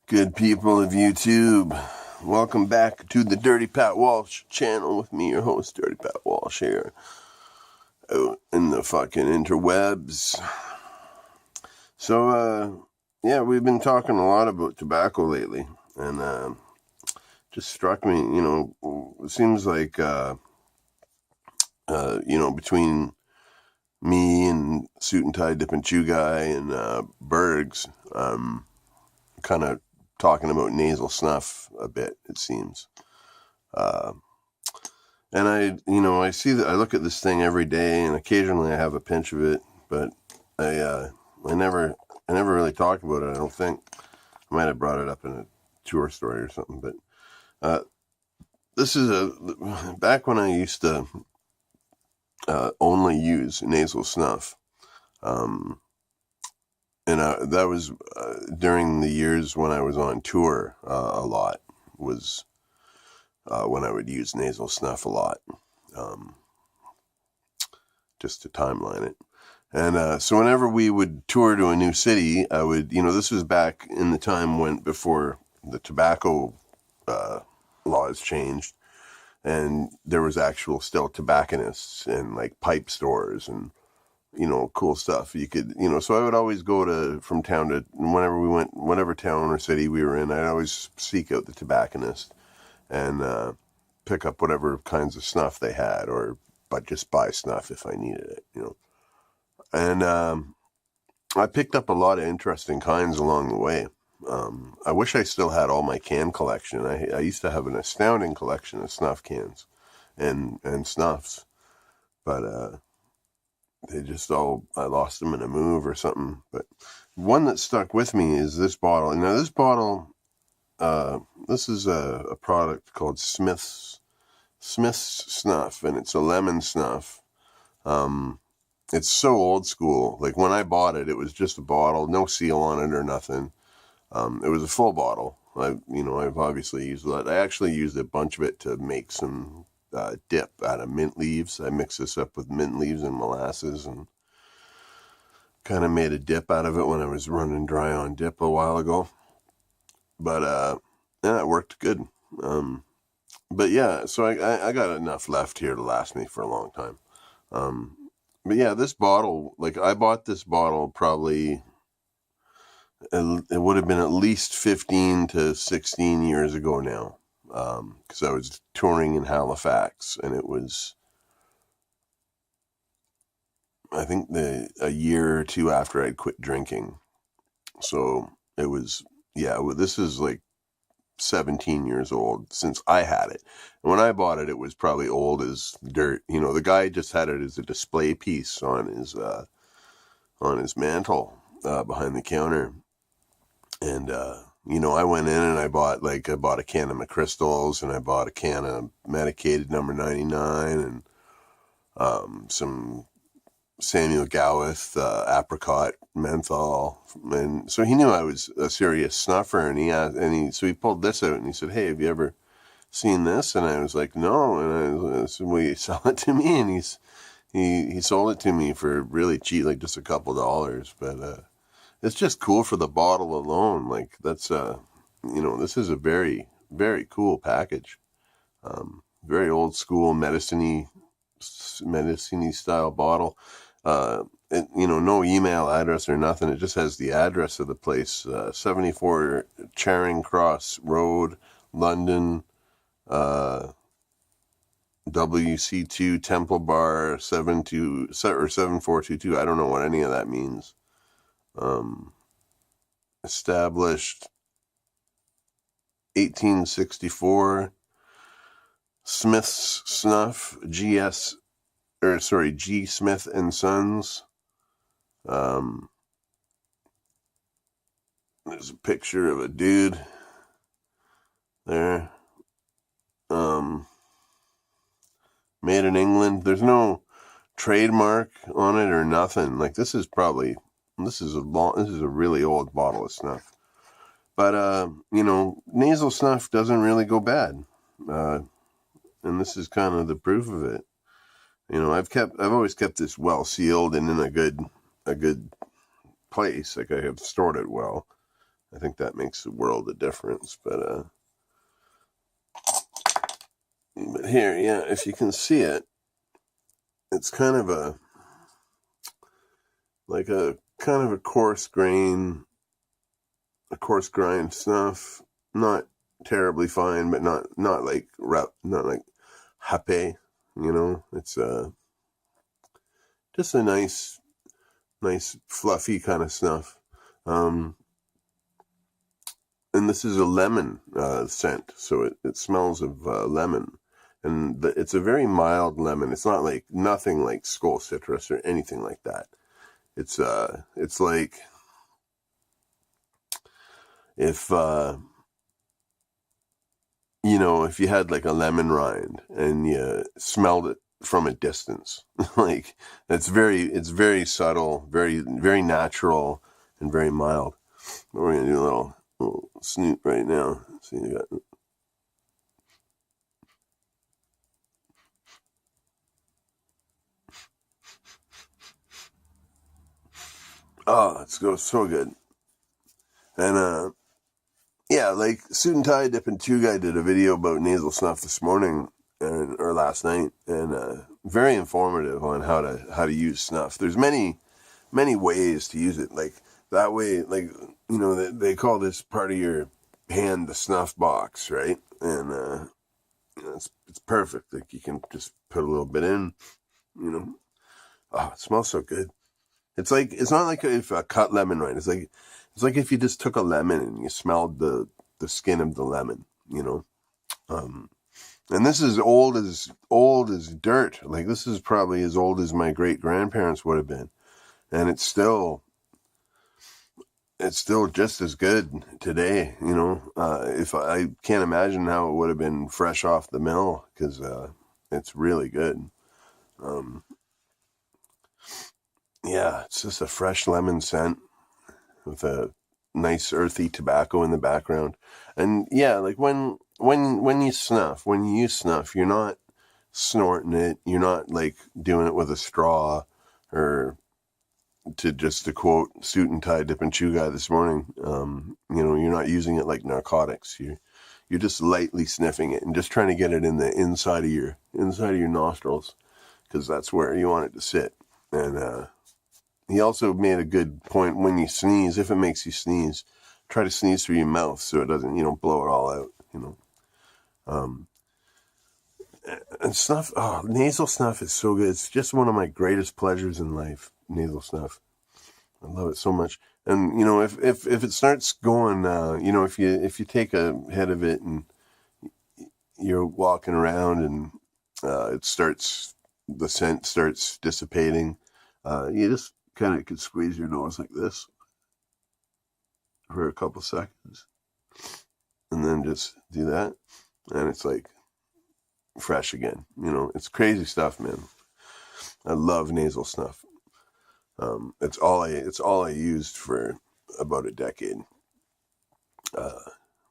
Good people of YouTube, welcome back to the Dirty Pat Walsh channel with me, your host, Dirty Pat Walsh, here out in the fucking interwebs. So, yeah, we've been talking a lot about tobacco lately, and just struck me, it seems like, between me and Suit and Tie Dip and Chew Guy and Bergs, kind of talking about nasal snuff a bit, it seems. And I see that I look at this thing every day, and occasionally I have a pinch of it, but I never really talk about it. I don't think. I might have brought it up in a tour story or something, but this is back when I used to only use nasal snuff, and that was during the years when I was on tour a lot. Was when I would use nasal snuff a lot, just to timeline it. And so whenever we would tour to a new city, I would, this was back in the time before the tobacco laws changed, and there was actual still tobacconists and like pipe stores and, cool stuff. You could, so I would always go from town to, whenever we went, whatever town or city we were in, I'd always seek out the tobacconist and pick up whatever kinds of snuff they had, but just buy snuff if I needed it, And I picked up a lot of interesting kinds along the way. I wish I still had all my can collection. I used to have an astounding collection of snuff cans and snuffs, but I lost them in a move or something. But one that stuck with me is this bottle. Now this bottle, this is a product called Smith's Snuff, and it's a lemon snuff. It's so old school. Like when I bought it, it was just a bottle, no seal on it or nothing. It was a full bottle. I've obviously used that. I actually used a bunch of it to make some dip out of mint leaves. I mixed this up with mint leaves and molasses and kind of made a dip out of it when I was running dry on dip a while ago. But yeah, it worked good. But yeah, so I got enough left here to last me for a long time. But yeah, this bottle, like I bought this bottle probably, it would have been at least 15 to 16 years ago now, because I was touring in Halifax, and it was, I think, a year or two after I'd quit drinking. So it was, this is like 17 years old since I had it. And when I bought it, it was probably old as dirt. The guy just had it as a display piece on his mantle behind the counter. And I went in and I bought a can of McChrystals, and I bought a can of medicated number 99 and some Samuel Gowith apricot menthol. And so he knew I was a serious snuffer, and so he pulled this out and he said, "Hey, have you ever seen this?" And I was like, "No." And I said, "Will you sell it to me?" And he sold it to me for really cheap, like just a couple dollars. But it's just cool for the bottle alone. Like that's this is a very, very cool package. Very old school medicine-y style bottle. No email address or nothing. It just has the address of the place, 74 Charing Cross Road, London, WC2 Temple Bar 7422. I don't know what any of that means. Established 1864. Smith's Snuff, G. Smith and Sons. There's a picture of a dude there. Made in England. There's no trademark on it or nothing. Like this is a really old bottle of snuff. But nasal snuff doesn't really go bad. And this is kind of the proof of it. I've always kept this well sealed and in a good place. Like I have stored it well. I think that makes a world of difference. But here, yeah, if you can see it, it's kind of a coarse grind snuff, not terribly fine, but not like hape, it's just a nice fluffy kind of snuff. And this is a lemon scent, so it smells of lemon, and it's a very mild lemon. It's not like nothing like Skull Citrus or anything like that. It's like if if you had like a lemon rind and you smelled it from a distance, like it's very subtle, very very natural, and very mild. We're gonna do a little snoot right now. See, you got. Oh, it's so good. And yeah, like Suit and Tie Dip and Chew Guy did a video about nasal snuff this morning or last night, and very informative on how to use snuff. There's many ways to use it. Like that way, like they call this part of your hand the snuff box, right? And it's perfect. Like you can just put a little bit in, Oh, it smells so good. It's not like if a cut lemon, right? It's like if you just took a lemon and you smelled the skin of the lemon, And this is old as dirt. Like this is probably as old as my great grandparents would have been, and it's still just as good today. If I can't imagine how it would have been fresh off the mill, because it's really good. Yeah, it's just a fresh lemon scent with a nice earthy tobacco in the background. And yeah, like when you use snuff, you're not snorting it. You're not like doing it with a straw, or to quote Suit and Tie Dip and Chew Guy this morning, you're not using it like narcotics. You're just lightly sniffing it and just trying to get it in the inside of your nostrils, because that's where you want it to sit. And he also made a good point: when you sneeze, if it makes you sneeze, try to sneeze through your mouth so it doesn't, blow it all out, And snuff, nasal snuff is so good. It's just one of my greatest pleasures in life, nasal snuff. I love it so much. And, if it starts going, if you take a hit of it and you're walking around and the scent starts dissipating, you just kind of could squeeze your nose like this for a couple seconds, and then just do that, and it's like fresh again. It's crazy stuff, man. I love nasal snuff. It's all I used for about a decade.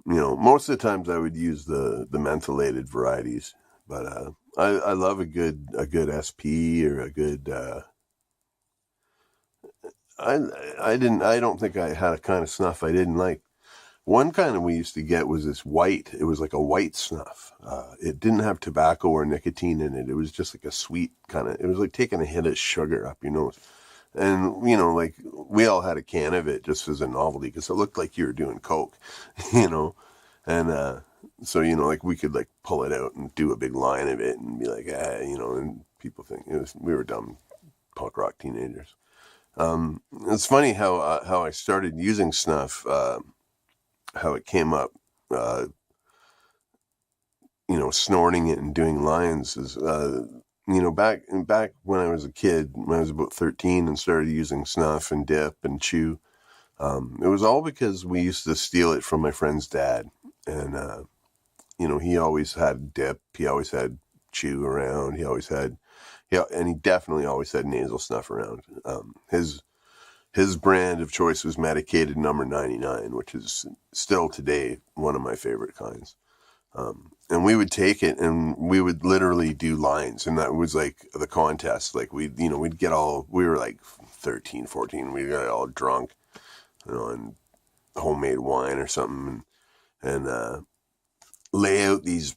Most of the times I would use the mentholated varieties, but I love a good SP or a good. I don't think I had a kind of snuff I didn't like. One kind of we used to get was this white. It was like a white snuff. It didn't have tobacco or nicotine in it. It was just like a sweet kind of. It was like taking a hit of sugar up your nose. And like we all had a can of it just as a novelty, because it looked like you were doing coke, And so like we could like pull it out and do a big line of it and be like, and people think we were dumb punk rock teenagers. It's funny how I started using snuff, how it came up, snorting it and doing lines is, back when I was a kid, when I was about 13 and started using snuff and dip and chew, it was all because we used to steal it from my friend's dad. And, he always had dip, he always had chew around, and he definitely always had nasal snuff around. His brand of choice was medicated number 99, which is still today one of my favorite kinds. And we would take it and we would literally do lines, and that was like the contest. Like we were like 13, 14, we got all drunk, and homemade wine or something, and lay out these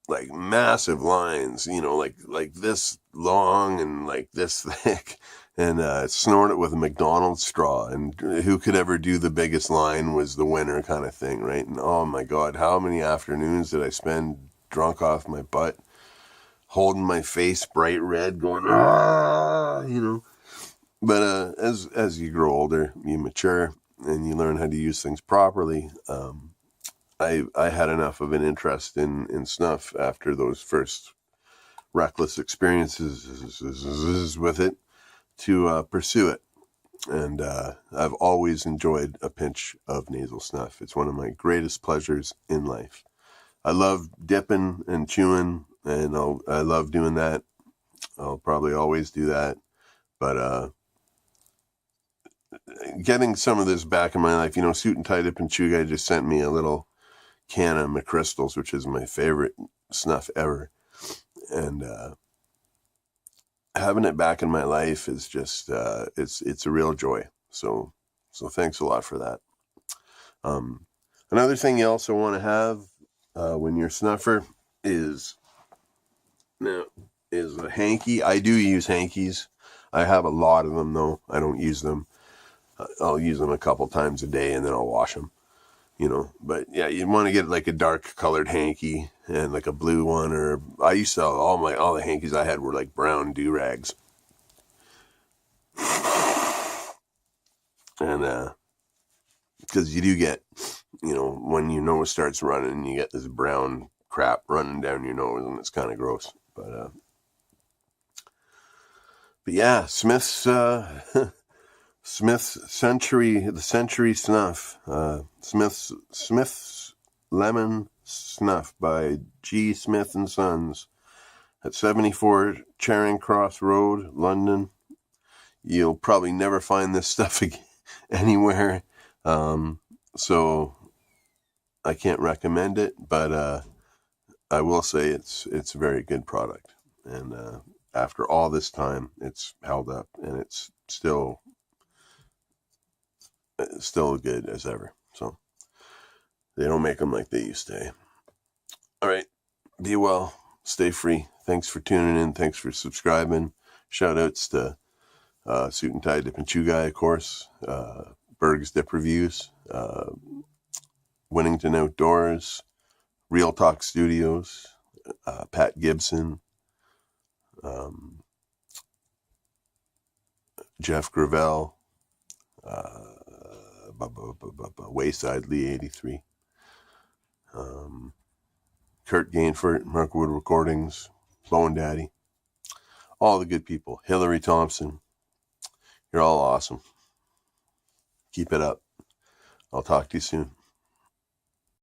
like massive lines, like this long and like this thick, and snort it with a McDonald's straw. And who could ever do the biggest line was the winner, kind of thing, right? And oh my God, how many afternoons did I spend drunk off my butt, holding my face bright red, going ah. But as you grow older, you mature and you learn how to use things properly. I had enough of an interest in snuff after those first reckless experiences with it to pursue it. And I've always enjoyed a pinch of nasal snuff. It's one of my greatest pleasures in life. I love dipping and chewing, and I love doing that. I'll probably always do that. But getting some of this back in my life, Suit and Tie Dip and Chew Guy just sent me a little can of McChrystals, which is my favorite snuff ever. And having it back in my life is just, it's a real joy. So thanks a lot for that. Another thing you also want to have when you're a snuffer is a hanky. I do use hankies. I have a lot of them, though. I don't use them. I'll use them a couple times a day, and then I'll wash them. But yeah, you want to get like a dark colored hanky and like a blue one, or I used to all the hankies I had were like brown do-rags. And because you do get, when your nose starts running, you get this brown crap running down your nose, and it's kind of gross. But yeah, Smith's Century Snuff, Smith's Lemon Snuff by G. Smith and Sons at 74 Charing Cross Road, London. You'll probably never find this stuff anywhere, so I can't recommend it, but I will say it's a very good product, and after all this time, it's held up, and it's still good as ever. So they don't make them like they used to. All right, be well, stay free. Thanks for tuning in. Thanks for subscribing. Shout outs to Suit and Tie Dip and Chew Guy, of course. Berg's Dip Reviews, Winnington Outdoors, Real Talk Studios, Pat Gibson, Jeff Gravel, Wayside Lee 83, Kurt Gainfort, Markwood Recordings, Bone Daddy, all the good people, Hillary Thompson. You're all awesome. Keep it up. I'll talk to you soon.